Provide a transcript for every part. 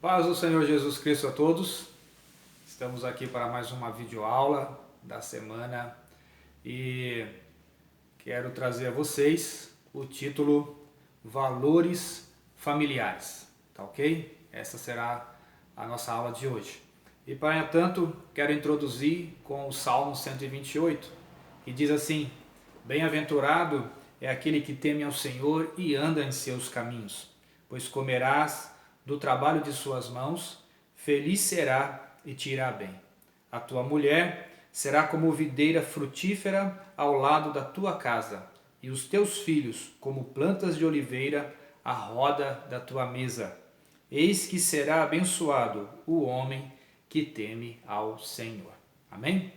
Paz do Senhor Jesus Cristo a todos. Estamos aqui para mais uma videoaula da semana e quero trazer a vocês o título Valores Familiares, tá ok? Essa será a nossa aula de hoje. E para tanto, quero introduzir com o Salmo 128, que diz assim: Bem-aventurado é aquele que teme ao Senhor e anda em seus caminhos, pois comerás do trabalho de suas mãos, feliz será e te irá bem. A tua mulher será como videira frutífera ao lado da tua casa, e os teus filhos como plantas de oliveira à roda da tua mesa. Eis que será abençoado o homem que teme ao Senhor. Amém?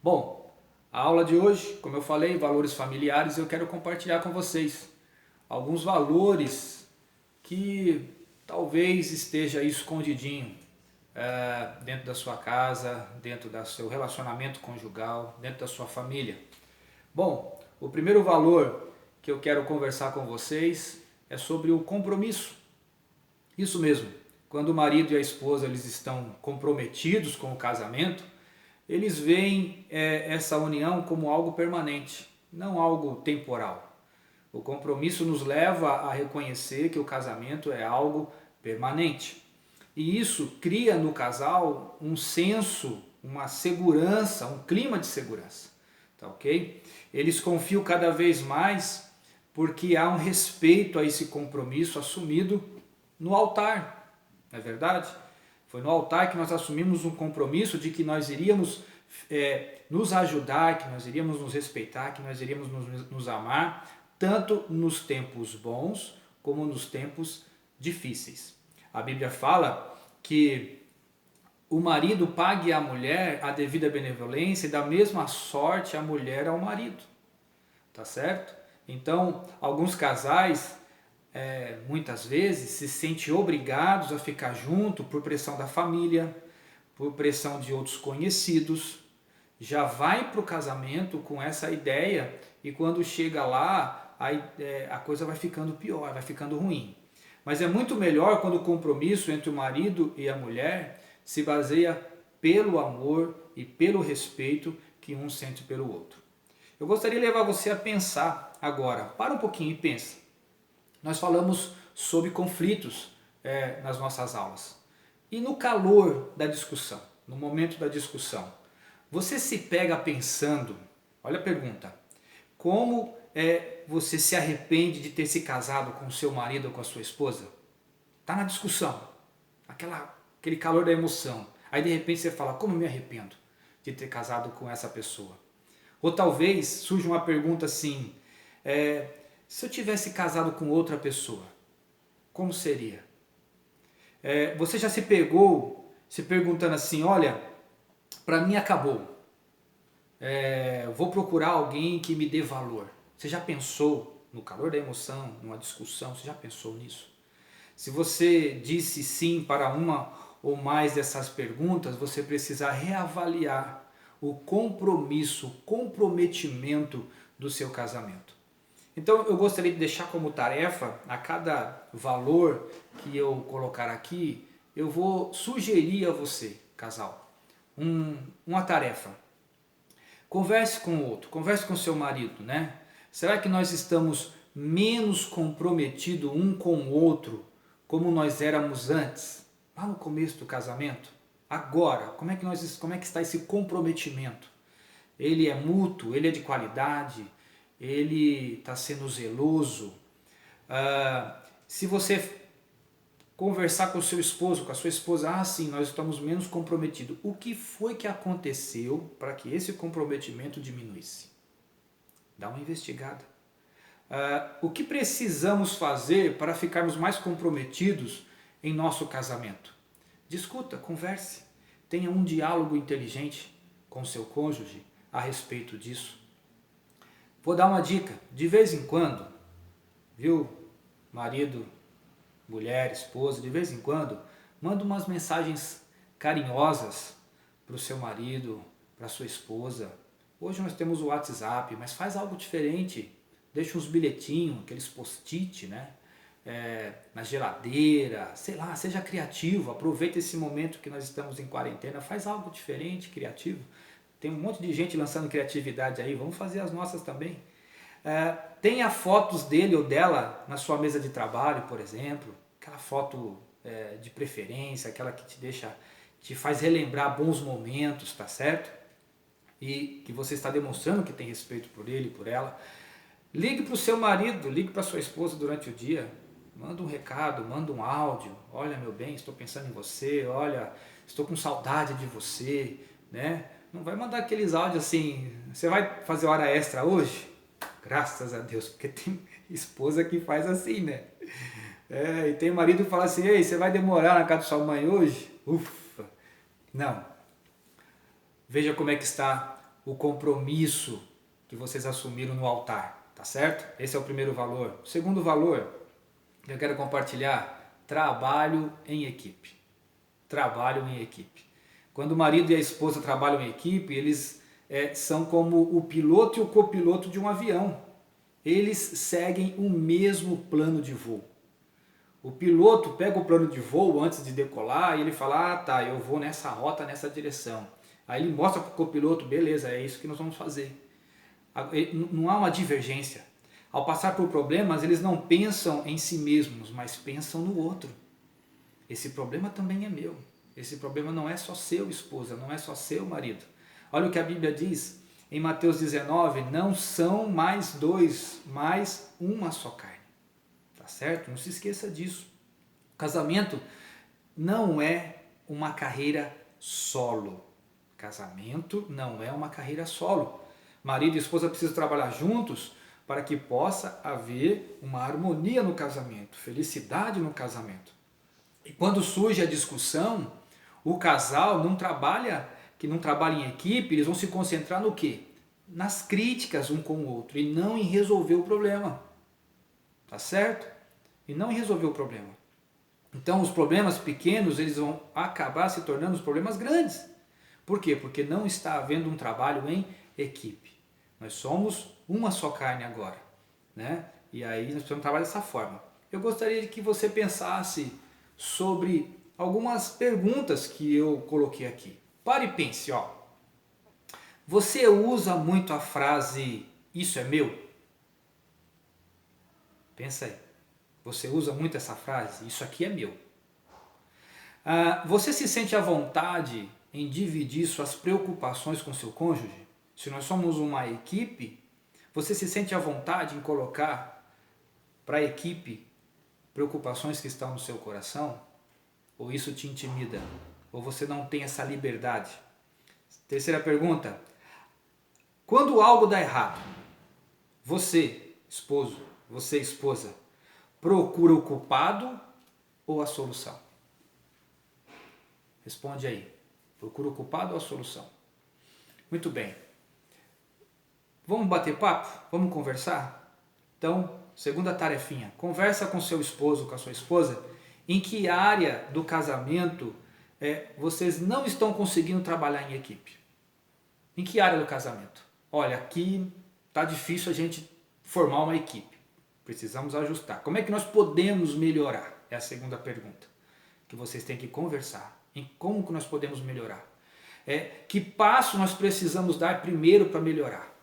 Bom, a aula de hoje, como eu falei, valores familiares, eu quero compartilhar com vocês alguns valores que talvez esteja aí escondidinho dentro da sua casa, dentro do seu relacionamento conjugal, dentro da sua família. Bom, o primeiro valor que eu quero conversar com vocês é sobre o compromisso. Isso mesmo, quando o marido e a esposa eles estão comprometidos com o casamento, eles veem essa união como algo permanente, não algo temporal. O compromisso nos leva a reconhecer que o casamento é algo permanente. E isso cria no casal um senso, uma segurança, um clima de segurança. Tá ok? Eles confiam cada vez mais porque há um respeito a esse compromisso assumido no altar. Não é verdade? Foi no altar que nós assumimos um compromisso de que nós iríamos nos ajudar, que nós iríamos nos respeitar, que nós iríamos nos amar, tanto nos tempos bons como nos tempos difíceis. A Bíblia fala que o marido pague à mulher a devida benevolência e da mesma sorte a mulher ao marido. Tá certo? Então, alguns casais muitas vezes se sentem obrigados a ficar junto por pressão da família, por pressão de outros conhecidos, já vai para o casamento com essa ideia e quando chega lá a coisa vai ficando pior, vai ficando ruim. Mas é muito melhor quando o compromisso entre o marido e a mulher se baseia pelo amor e pelo respeito que um sente pelo outro. Eu gostaria de levar você a pensar agora, para um pouquinho e pensa. Nós falamos sobre conflitos nas nossas aulas. E no calor da discussão, no momento da discussão, você se pega pensando, olha a pergunta, como você se arrepende de ter se casado com o seu marido ou com a sua esposa? Está na discussão, aquele calor da emoção. Aí de repente você fala, como eu me arrependo de ter casado com essa pessoa? Ou talvez surja uma pergunta assim, se eu tivesse casado com outra pessoa, como seria? Você já se pegou se perguntando assim, olha, para mim acabou, vou procurar alguém que me dê valor. Você já pensou no calor da emoção, numa discussão, você já pensou nisso? Se você disse sim para uma ou mais dessas perguntas, você precisa reavaliar o compromisso, o comprometimento do seu casamento. Então eu gostaria de deixar como tarefa, a cada valor que eu colocar aqui, eu vou sugerir a você, casal, uma tarefa. Converse com o outro, converse com seu marido, né? Será que nós estamos menos comprometidos um com o outro como nós éramos antes, lá no começo do casamento? Agora, como é que está esse comprometimento? Ele é mútuo, ele é de qualidade, ele está sendo zeloso. Se você conversar com o seu esposo, com a sua esposa, sim, nós estamos menos comprometidos. O que foi que aconteceu para que esse comprometimento diminuísse? Dá uma investigada. O que precisamos fazer para ficarmos mais comprometidos em nosso casamento? Discuta, converse, tenha um diálogo inteligente com seu cônjuge a respeito disso. Vou dar uma dica, de vez em quando, viu, marido, mulher, esposa, de vez em quando, manda umas mensagens carinhosas para o seu marido, para a sua esposa. Hoje nós temos o WhatsApp, mas faz algo diferente. Deixa uns bilhetinhos, aqueles post-it, né? na geladeira, sei lá, seja criativo, aproveita esse momento que nós estamos em quarentena, faz algo diferente, criativo. Tem um monte de gente lançando criatividade aí, vamos fazer as nossas também. Tenha fotos dele ou dela na sua mesa de trabalho, por exemplo, aquela foto de preferência, aquela que te faz relembrar bons momentos, tá certo? E que você está demonstrando que tem respeito por ele, por ela. Ligue para o seu marido, ligue para sua esposa durante o dia, manda um recado, manda um áudio, olha meu bem, estou pensando em você, olha, estou com saudade de você, né? Não vai mandar aqueles áudios assim, você vai fazer hora extra hoje? Graças a Deus, porque tem esposa que faz assim, né? E tem marido que fala assim, ei, você vai demorar na casa da sua mãe hoje? Ufa! Não. Veja como é que está o compromisso que vocês assumiram no altar, tá certo? Esse é o primeiro valor. O segundo valor que eu quero compartilhar, trabalho em equipe. Trabalho em equipe. Quando o marido e a esposa trabalham em equipe, eles são como o piloto e o copiloto de um avião. Eles seguem o mesmo plano de voo. O piloto pega o plano de voo antes de decolar e ele fala, ah tá, eu vou nessa rota, nessa direção. Aí ele mostra para o copiloto, beleza, é isso que nós vamos fazer. Não há uma divergência. Ao passar por problemas, eles não pensam em si mesmos, mas pensam no outro. Esse problema também é meu. Esse problema não é só seu, esposa, não é só seu, marido. Olha o que a Bíblia diz em Mateus 19, não são mais dois, mas uma só carne. Tá certo? Não se esqueça disso. O casamento não é uma carreira solo. Casamento não é uma carreira solo. Marido e esposa precisam trabalhar juntos para que possa haver uma harmonia no casamento, felicidade no casamento. E quando surge a discussão, o casal não trabalha em equipe, eles vão se concentrar no quê? Nas críticas um com o outro e não em resolver o problema. Tá certo? E não em resolver o problema. Então os problemas pequenos, eles vão acabar se tornando os problemas grandes. Por quê? Porque não está havendo um trabalho em equipe. Nós somos uma só carne agora, né? E aí nós precisamos trabalhar dessa forma. Eu gostaria de que você pensasse sobre algumas perguntas que eu coloquei aqui. Pare e pense, ó. Você usa muito a frase, isso é meu? Pensa aí. Você usa muito essa frase, isso aqui é meu. Você se sente à vontade em dividir suas preocupações com seu cônjuge? Se nós somos uma equipe, você se sente à vontade em colocar para a equipe preocupações que estão no seu coração? Ou isso te intimida? Ou você não tem essa liberdade? Terceira pergunta. Quando algo dá errado, você, esposo, você, esposa, procura o culpado ou a solução? Responde aí. Procura o culpado ou a solução? Muito bem. Vamos bater papo? Vamos conversar? Então, segunda tarefinha. Conversa com seu esposo, com a sua esposa, em que área do casamento vocês não estão conseguindo trabalhar em equipe. Em que área do casamento? Olha, aqui está difícil a gente formar uma equipe. Precisamos ajustar. Como é que nós podemos melhorar? É a segunda pergunta que vocês têm que conversar. Em como que nós podemos melhorar? Que passo nós precisamos dar primeiro para melhorar?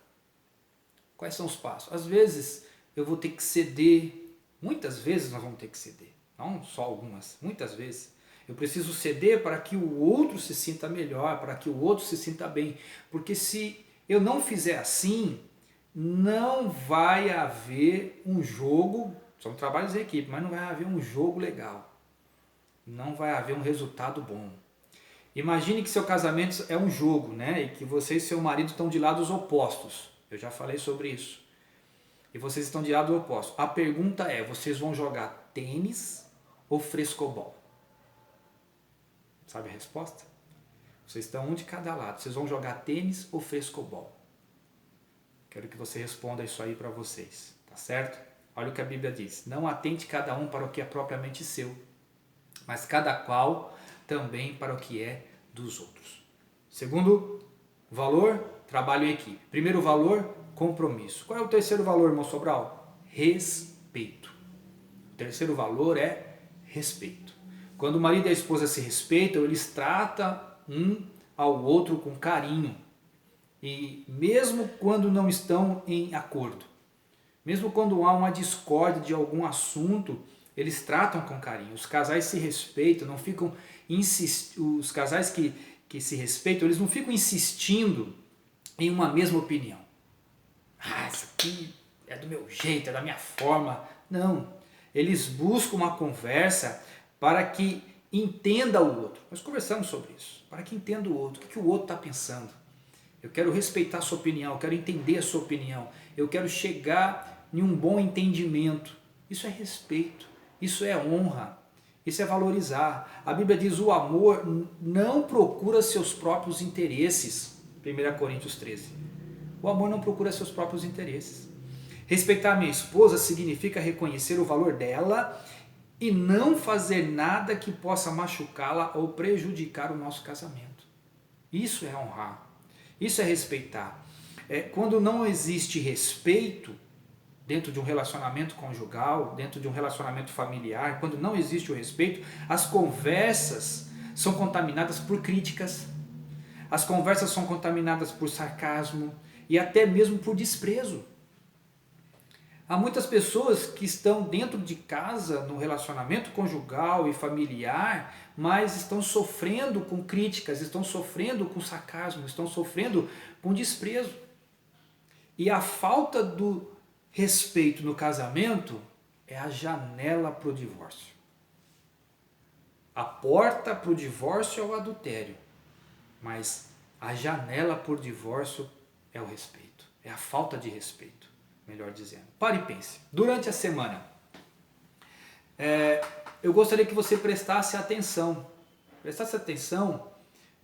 Quais são os passos? Às vezes eu vou ter que ceder, muitas vezes nós vamos ter que ceder, não só algumas, muitas vezes. Eu preciso ceder para que o outro se sinta melhor, para que o outro se sinta bem, porque se eu não fizer assim, não vai haver um jogo, são trabalhos em equipe, mas não vai haver um jogo legal, não vai haver um resultado bom. Imagine que seu casamento é um jogo, né? E que você e seu marido estão de lados opostos. Eu já falei sobre isso. E vocês estão de lado oposto. A pergunta é, vocês vão jogar tênis ou frescobol? Sabe a resposta? Vocês estão um de cada lado. Vocês vão jogar tênis ou frescobol? Quero que você responda isso aí para vocês. Tá certo? Olha o que a Bíblia diz. Não atente cada um para o que é propriamente seu, mas cada qual também para o que é dos outros. Segundo valor, trabalho em equipe. Primeiro valor, compromisso. Qual é o terceiro valor, irmão Sobral? Respeito. O terceiro valor é respeito. Quando o marido e a esposa se respeitam, eles tratam um ao outro com carinho. E mesmo quando não estão em acordo, mesmo quando há uma discórdia de algum assunto, eles tratam com carinho. Os casais se respeitam, não ficam os casais que se respeitam, eles não ficam insistindo em uma mesma opinião. Ah, isso aqui é do meu jeito, é da minha forma. Não, eles buscam uma conversa para que entenda o outro. Nós conversamos sobre isso, para que entenda o outro, o que o outro está pensando. Eu quero respeitar a sua opinião, eu quero entender a sua opinião, eu quero chegar em um bom entendimento. Isso é respeito, isso é honra, isso é valorizar. A Bíblia diz: o amor não procura seus próprios interesses. 1 Coríntios 13. O amor não procura seus próprios interesses. Respeitar minha esposa significa reconhecer o valor dela e não fazer nada que possa machucá-la ou prejudicar o nosso casamento. Isso é honrar, isso é respeitar. Quando não existe respeito dentro de um relacionamento conjugal, dentro de um relacionamento familiar, quando não existe o respeito, as conversas são contaminadas por críticas, as conversas são contaminadas por sarcasmo e até mesmo por desprezo. Há muitas pessoas que estão dentro de casa, no relacionamento conjugal e familiar, mas estão sofrendo com críticas, estão sofrendo com sarcasmo, estão sofrendo com desprezo. E a falta do respeito no casamento é a janela para o divórcio. A porta para o divórcio é o adultério, mas a janela para o divórcio é o respeito, é a falta de respeito. Melhor dizendo. Pare e pense. Durante a semana, eu gostaria que você prestasse atenção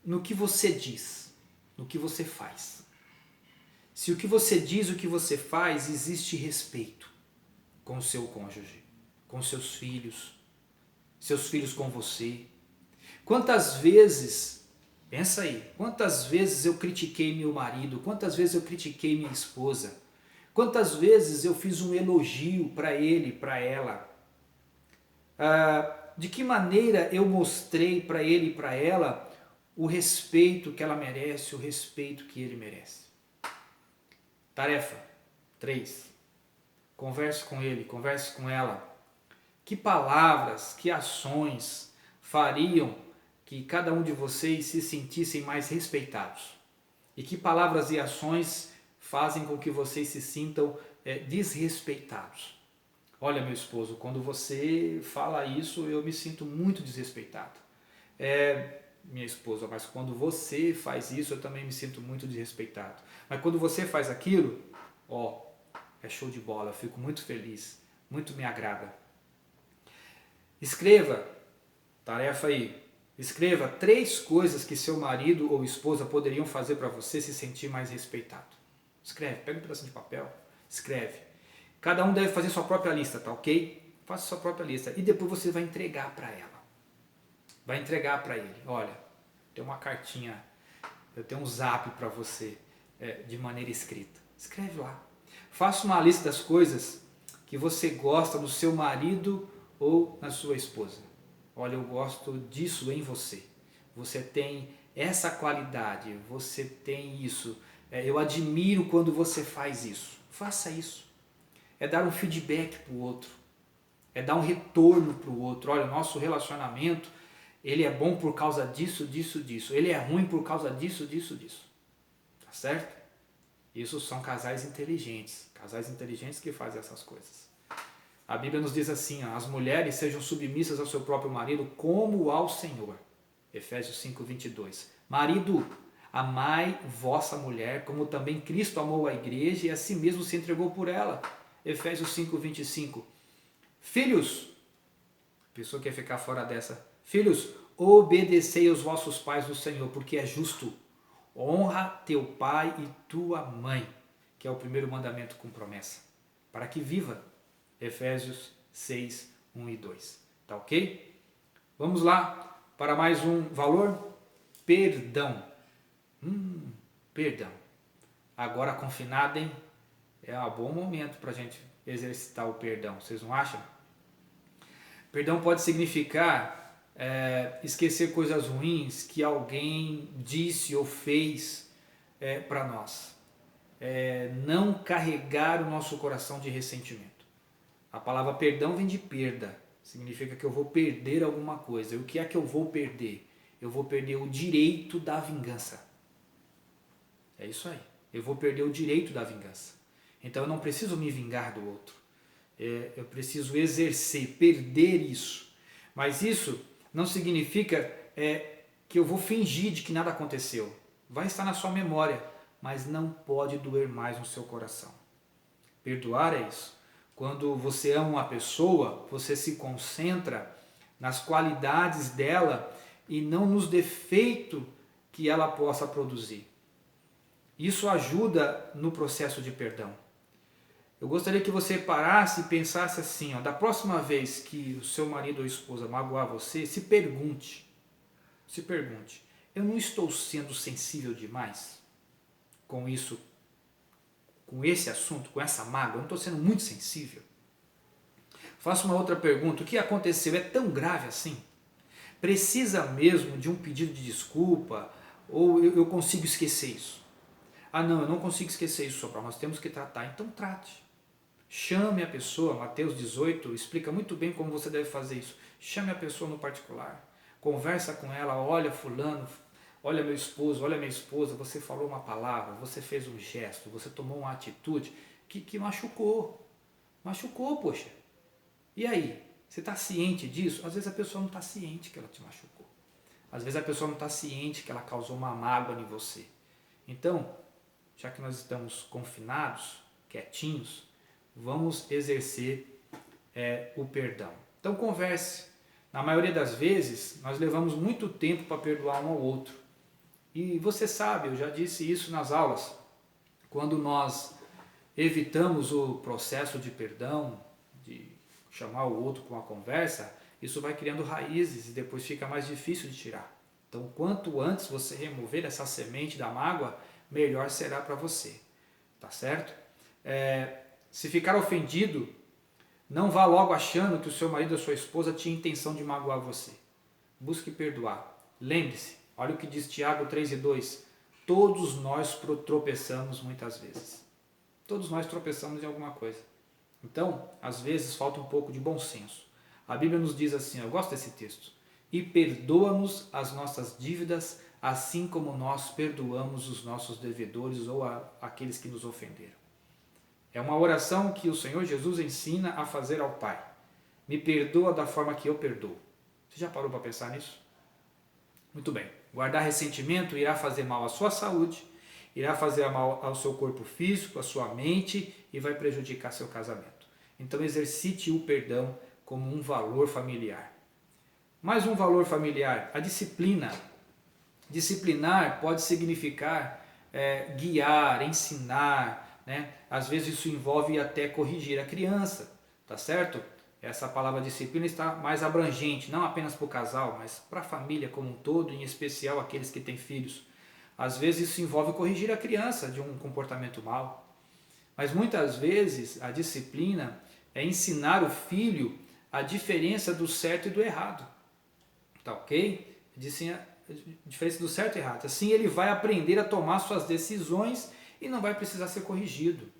no que você diz, no que você faz. Se o que você diz, o que você faz, existe respeito com o seu cônjuge, com seus filhos com você. Quantas vezes, pensa aí, quantas vezes eu critiquei meu marido, quantas vezes eu critiquei minha esposa, quantas vezes eu fiz um elogio para ele, para ela? De que maneira eu mostrei para ele e para ela o respeito que ela merece, o respeito que ele merece? Tarefa 3. Converse com ele, converse com ela. Que palavras, que ações fariam que cada um de vocês se sentissem mais respeitados? E que palavras e ações fazem com que vocês se sintam desrespeitados? Olha, meu esposo, quando você fala isso, eu me sinto muito desrespeitado. Minha esposa, mas quando você faz isso, eu também me sinto muito desrespeitado. Mas quando você faz aquilo, é show de bola, eu fico muito feliz, muito me agrada. Escreva, tarefa aí, escreva 3 coisas que seu marido ou esposa poderiam fazer para você se sentir mais respeitado. Escreve, pega um pedacinho de papel, escreve. Cada um deve fazer sua própria lista, tá ok? Faça sua própria lista e depois você vai entregar para ela. Vai entregar para ele. Olha, tem uma cartinha, eu tenho um zap para você de maneira escrita. Escreve lá. Faça uma lista das coisas que você gosta no seu marido ou na sua esposa. Olha, eu gosto disso em você. Você tem essa qualidade, você tem isso. Eu admiro quando você faz isso. Faça isso. É dar um feedback para o outro. É dar um retorno para o outro. Olha, o nosso relacionamento, ele é bom por causa disso, disso, disso. Ele é ruim por causa disso, disso, disso. Tá certo? Isso são casais inteligentes. Casais inteligentes que fazem essas coisas. A Bíblia nos diz assim, as mulheres sejam submissas ao seu próprio marido como ao Senhor. Efésios 5:22. Marido, amai vossa mulher, como também Cristo amou a igreja e a si mesmo se entregou por ela. Efésios 5:25. Filhos, a pessoa quer ficar fora dessa. Filhos, obedecei aos vossos pais no Senhor, porque é justo. Honra teu pai e tua mãe, que é o primeiro mandamento com promessa, para que viva. Efésios 6, 1 e 2. Tá ok? Vamos lá para mais um valor. Perdão. Perdão. Agora confinado, hein? É um bom momento para a gente exercitar o perdão. Vocês não acham? Perdão pode significar esquecer coisas ruins que alguém disse ou fez para nós. Não carregar o nosso coração de ressentimento. A palavra perdão vem de perda. Significa que eu vou perder alguma coisa. E o que é que eu vou perder? Eu vou perder o direito da vingança. É isso aí. Eu vou perder o direito da vingança. Então eu não preciso me vingar do outro. Eu preciso exercer, perder isso. Mas isso não significa que eu vou fingir de que nada aconteceu. Vai estar na sua memória, mas não pode doer mais no seu coração. Perdoar é isso. Quando você ama uma pessoa, você se concentra nas qualidades dela e não nos defeitos que ela possa produzir. Isso ajuda no processo de perdão. Eu gostaria que você parasse e pensasse assim, da próxima vez que o seu marido ou esposa magoar você, se pergunte, eu não estou sendo sensível demais com isso, com esse assunto, com essa mágoa? Eu não estou sendo muito sensível? Faço uma outra pergunta, o que aconteceu é tão grave assim? Precisa mesmo de um pedido de desculpa ou eu consigo esquecer isso? Ah não, eu não consigo esquecer isso, Sobral, nós temos que tratar. Então trate. Chame a pessoa, Mateus 18 explica muito bem como você deve fazer isso. Chame a pessoa no particular, conversa com ela, olha fulano, olha meu esposo, olha minha esposa, você falou uma palavra, você fez um gesto, você tomou uma atitude que machucou. Machucou, poxa. E aí? Você está ciente disso? Às vezes a pessoa não está ciente que ela te machucou. Às vezes a pessoa não está ciente que ela causou uma mágoa em você. Então, já que nós estamos confinados, quietinhos, vamos exercer o perdão. Então converse. Na maioria das vezes, nós levamos muito tempo para perdoar um ao outro. E você sabe, eu já disse isso nas aulas, quando nós evitamos o processo de perdão, de chamar o outro com uma conversa, isso vai criando raízes e depois fica mais difícil de tirar. Então, quanto antes você remover essa semente da mágoa, melhor será para você. Tá certo? Se ficar ofendido, não vá logo achando que o seu marido ou a sua esposa tinha intenção de magoar você. Busque perdoar. Lembre-se, olha o que diz Tiago 3:2. Todos nós tropeçamos muitas vezes. Todos nós tropeçamos em alguma coisa. Então, às vezes, falta um pouco de bom senso. A Bíblia nos diz assim, eu gosto desse texto, e perdoa-nos as nossas dívidas, assim como nós perdoamos os nossos devedores ou aqueles que nos ofenderam. É uma oração que o Senhor Jesus ensina a fazer ao Pai. Me perdoa da forma que eu perdoo. Você já parou para pensar nisso? Muito bem. Guardar ressentimento irá fazer mal à sua saúde, irá fazer mal ao seu corpo físico, à sua mente e vai prejudicar seu casamento. Então exercite o perdão como um valor familiar. Mais um valor familiar, a disciplina. Disciplinar pode significar guiar, ensinar, né? Às vezes isso envolve até corrigir a criança, tá certo? Essa palavra disciplina está mais abrangente, não apenas para o casal, mas para a família como um todo, em especial aqueles que têm filhos. Às vezes isso envolve corrigir a criança de um comportamento mau. Mas muitas vezes a disciplina é ensinar o filho a diferença do certo e do errado. Tá ok? A diferença do certo e errado. Assim ele vai aprender a tomar suas decisões e não vai precisar ser corrigido.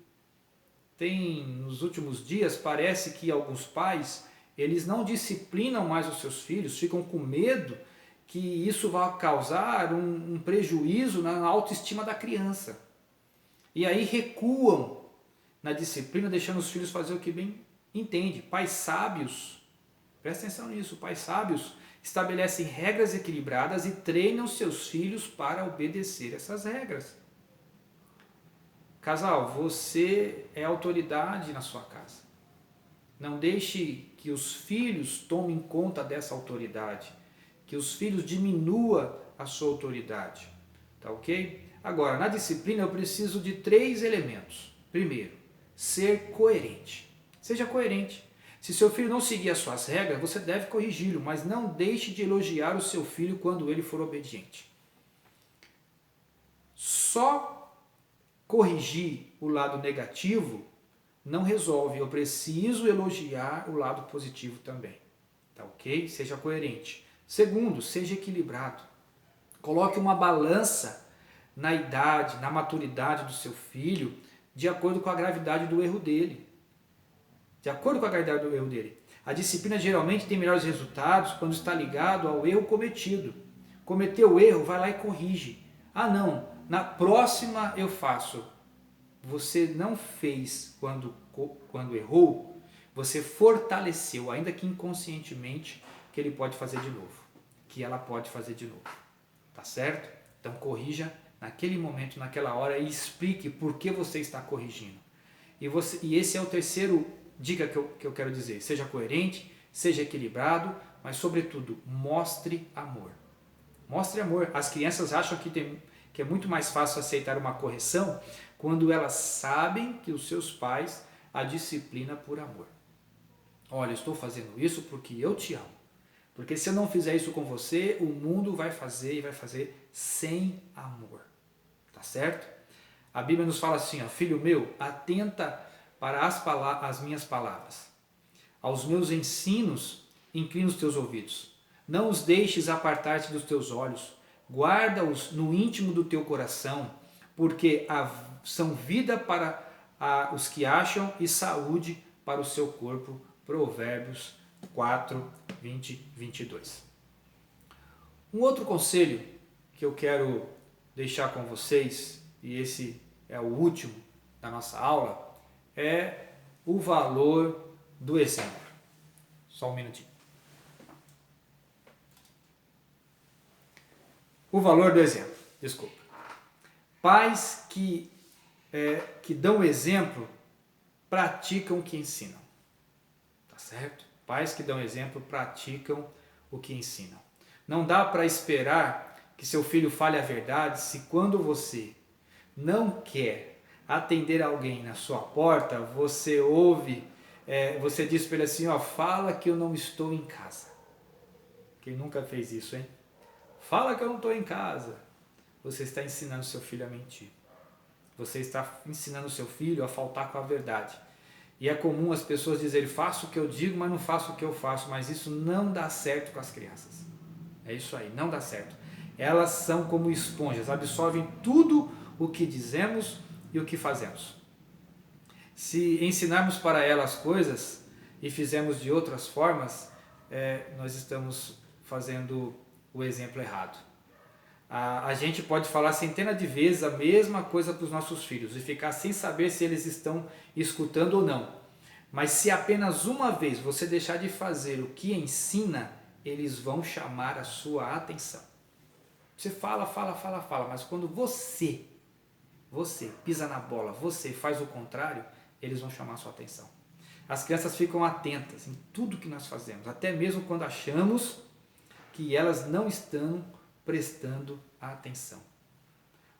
Nos últimos dias, parece que alguns pais, eles não disciplinam mais os seus filhos, ficam com medo que isso vai causar um prejuízo na autoestima da criança. E aí recuam na disciplina, deixando os filhos fazer o que bem entende. Pais sábios, presta atenção nisso, pais sábios estabelecem regras equilibradas e treinam seus filhos para obedecer essas regras. Casal, você é autoridade na sua casa. Não deixe que os filhos tomem conta dessa autoridade, que os filhos diminuam a sua autoridade, tá ok? Agora, na disciplina eu preciso de 3 elementos. Primeiro, ser coerente. Seja coerente. Se seu filho não seguir as suas regras, você deve corrigi-lo, mas não deixe de elogiar o seu filho quando ele for obediente. Só corrigir o lado negativo não resolve, eu preciso elogiar o lado positivo também. tá ok? Seja coerente. Segundo, seja equilibrado. Coloque uma balança na idade, na maturidade do seu filho, de acordo com a gravidade do erro dele. De acordo com a gravidade do erro dele. A disciplina geralmente tem melhores resultados quando está ligado ao erro cometido. Cometeu o erro, vai lá e corrige. Ah não, na próxima eu faço. Você não fez quando errou, você fortaleceu, ainda que inconscientemente, que ele pode fazer de novo. Que ela pode fazer de novo. Tá certo? Então corrija naquele momento, naquela hora e explique por que você está corrigindo. E esse é o terceiro dica que eu quero dizer. Seja coerente, seja equilibrado, mas sobretudo, mostre amor. Mostre amor. As crianças acham que é muito mais fácil aceitar uma correção quando elas sabem que os seus pais a disciplinam por amor. Olha, eu estou fazendo isso porque eu te amo. Porque se eu não fizer isso com você, o mundo vai fazer e vai fazer sem amor. Tá certo? A Bíblia nos fala assim, ó, filho meu, atenta para as minhas palavras. Aos meus ensinos, inclina os teus ouvidos. Não os deixes apartar-te dos teus olhos. Guarda-os no íntimo do teu coração, porque são vida para os que acham e saúde para o seu corpo. Provérbios 4, 20, 22. Um outro conselho que eu quero deixar com vocês, e esse é o último da nossa aula, é o valor do exemplo. Só um minutinho. O valor do exemplo, desculpa. Pais que dão exemplo praticam o que ensinam. Tá certo? Pais que dão exemplo praticam o que ensinam. Não dá para esperar que seu filho fale a verdade se quando você não quer atender alguém na sua porta, você ouve, você diz para ele assim, ó, fala que eu não estou em casa. Quem nunca fez isso, hein? Fala que eu não estou em casa. Você está ensinando seu filho a mentir. Você está ensinando seu filho a faltar com a verdade. E é comum as pessoas dizerem, faço o que eu digo, mas não faço o que eu faço. Mas isso não dá certo com as crianças. É isso aí, não dá certo. Elas são como esponjas, absorvem tudo o que dizemos e o que fazemos. Se ensinarmos para elas coisas e fizermos de outras formas, nós estamos fazendo o exemplo errado. A gente pode falar centenas de vezes a mesma coisa para os nossos filhos e ficar sem saber se eles estão escutando ou não. Mas se apenas uma vez você deixar de fazer o que ensina, eles vão chamar a sua atenção. Você fala, mas quando você pisa na bola, você faz o contrário, eles vão chamar a sua atenção. As crianças ficam atentas em tudo que nós fazemos, até mesmo quando achamos que elas não estão prestando atenção.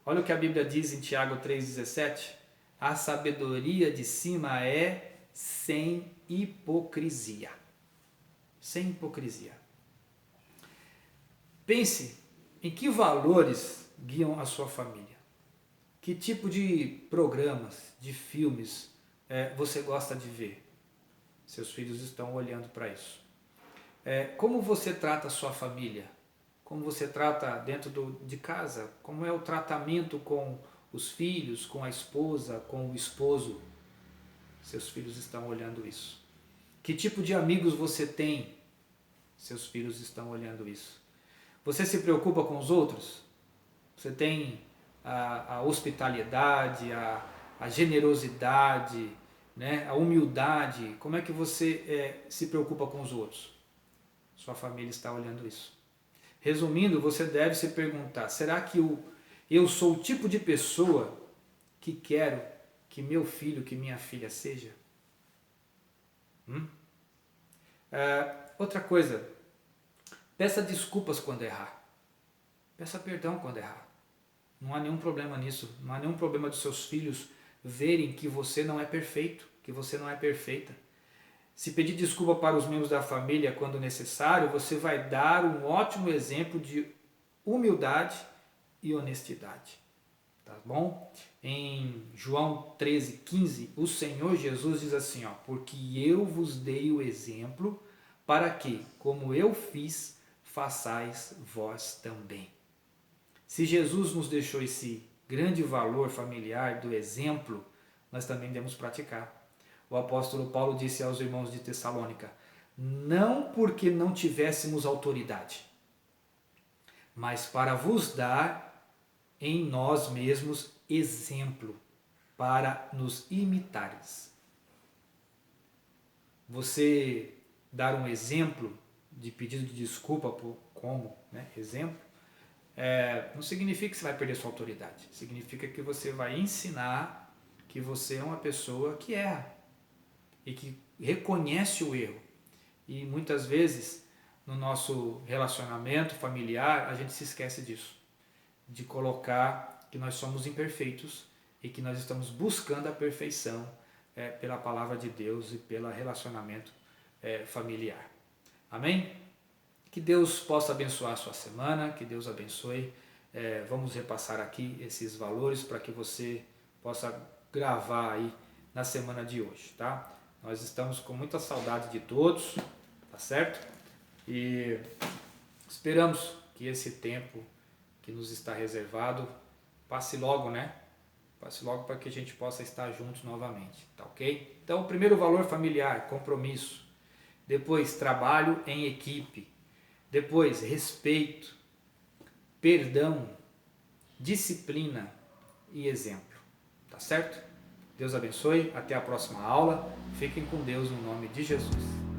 Olha o que a Bíblia diz em Tiago 3,17. A sabedoria de cima é sem hipocrisia. Sem hipocrisia. Pense em que valores guiam a sua família. Que tipo de programas, de filmes você gosta de ver? Seus filhos estão olhando para isso. Como você trata a sua família? Como você trata dentro de casa? Como é o tratamento com os filhos, com a esposa, com o esposo? Seus filhos estão olhando isso. Que tipo de amigos você tem? Seus filhos estão olhando isso. Você se preocupa com os outros? Você tem a hospitalidade, a generosidade, né? A humildade? Como é que você se preocupa com os outros? Sua família está olhando isso. Resumindo, você deve se perguntar, será que eu sou o tipo de pessoa que quero que meu filho, que minha filha seja? Outra coisa, peça desculpas quando errar. Peça perdão quando errar. Não há nenhum problema nisso. Não há nenhum problema dos seus filhos verem que você não é perfeito, que você não é perfeita. Se pedir desculpa para os membros da família quando necessário, você vai dar um ótimo exemplo de humildade e honestidade. Tá bom? Em João 13,15, o Senhor Jesus diz assim, ó, porque eu vos dei o exemplo para que, como eu fiz, façais vós também. Se Jesus nos deixou esse grande valor familiar do exemplo, nós também devemos praticar. O apóstolo Paulo disse aos irmãos de Tessalônica: não porque não tivéssemos autoridade, mas para vos dar em nós mesmos exemplo, para nos imitares. Você dar um exemplo de pedido de desculpa como exemplo, não significa que você vai perder sua autoridade. Significa que você vai ensinar que você é uma pessoa que erra e que reconhece o erro. E muitas vezes no nosso relacionamento familiar a gente se esquece disso, de colocar que nós somos imperfeitos e que nós estamos buscando a perfeição pela palavra de Deus e pelo relacionamento familiar. Amém? Que Deus possa abençoar a sua semana, que Deus abençoe. Vamos repassar aqui esses valores para que você possa gravar aí na semana de hoje, tá? Nós estamos com muita saudade de todos, tá certo? E esperamos que esse tempo que nos está reservado passe logo, né? Passe logo para que a gente possa estar juntos novamente, tá ok? Então, o primeiro valor familiar, compromisso. Depois, trabalho em equipe. Depois, respeito, perdão, disciplina e exemplo. Tá certo? Deus abençoe. Até a próxima aula. Fiquem com Deus no nome de Jesus.